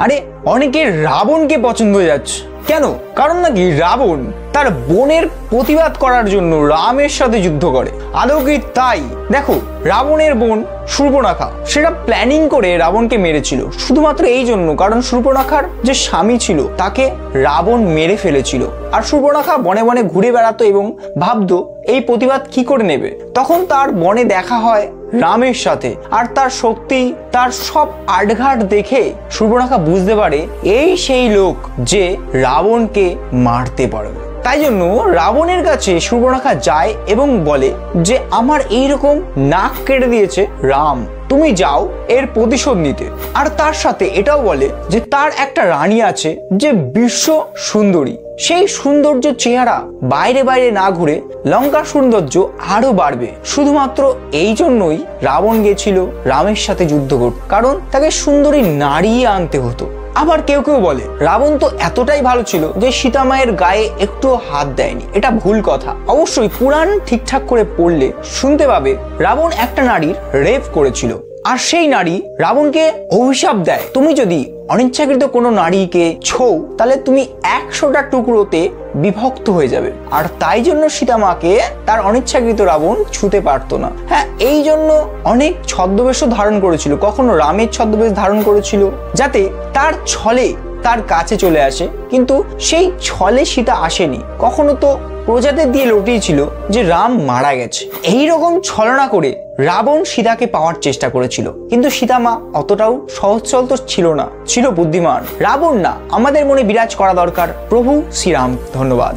আরে অনেকের রাবণকে পছন্দ হয়ে যাচ্ছে কেন? কারণ নাকি রাবণ তার বোনের প্রতিবাদ করার জন্য রামের সাথে যুদ্ধ করে। আদৌ কি তাই? দেখো, রাবণের বোন শূর্পণখা সেটা প্ল্যানিং করে রাবণকে মেরেছিল শুধুমাত্র এই জন্য, কারণ শূর্পণখার যে স্বামী ছিল তাকে রাবণ মেরে ফেলেছিল। আর শূর্পণখা বনে বনে ঘুরে বেড়াতো এবং ভাবতো এই প্রতিবাদ কি করে নেবে। তখন তার বনে দেখা হয় রামের সাথে, আর তার শক্তি, তার সব আটঘাট দেখে শূর্পণখা বুঝতে পারে এই সেই লোক যে রাবণকে মারতে পারবে। তাই জন্য রাবণের কাছে শূর্পণখা যায় এবং বলে যে আমার এইরকম নাক কেটে দিয়েছে রাম, তুমি যাও এর প্রতিশোধ নিতে। আর তার সাথে এটাও বলে যে তার একটা রানী আছে যে বিশ্ব সুন্দরী, সেই সৌন্দর্য চেহারা বাইরে বাইরে না ঘুরে লঙ্কার সৌন্দর্য আরো বাড়বে। শুধুমাত্র এই জন্যই রাবণ গেছিল রামের সাথে যুদ্ধ করতে, কারণ তাকে সুন্দরী নারী আনতে হতো। আবার কেউ কেউ বলে রাবণ তো এতটাই ভালো ছিল যে সীতা মায়ের গায়ে একটু হাত দেয়নি। এটা ভুল কথা। অবশ্যই পুরাণ ঠিকঠাক করে পড়লে শুনতে পাবে রাবণ একটা নারীর রেপ করেছিল, আর সেই নারী রাবণকে অভিশাপ দেয়, তুমি যদি অনিচ্ছাকৃত কোনো নারীকে ছোও তাহলে তুমি 100টা টুকরোতে বিভক্ত হয়ে যাবে। আর তাই জন্য সীতা মাকে তার অনিচ্ছাকৃত রাবণ ছুঁতে পারতো না। হ্যাঁ, এই জন্য অনেক ছদ্মবেশও ধারণ করেছিল, কখনো রামের ছদ্মবেশ ধারণ করেছিল যাতে তার ছলে তার কাছে চলে আসে, কিন্তু সেই ছলে সীতা আসেনি। কখনো তো প্রজাদের দিয়ে লটিয়েছিল যে রাম মারা গেছে। এই রকম ছলনা করে রাবণ সীতাকে পাওয়ার চেষ্টা করেছিল, কিন্তু সীতা মা অতটাও সহজ সরল তো ছিল না, ছিল বুদ্ধিমান। রাবণ না, আমাদের মনে বিরাজ করা দরকার প্রভু শ্রীরাম। ধন্যবাদ।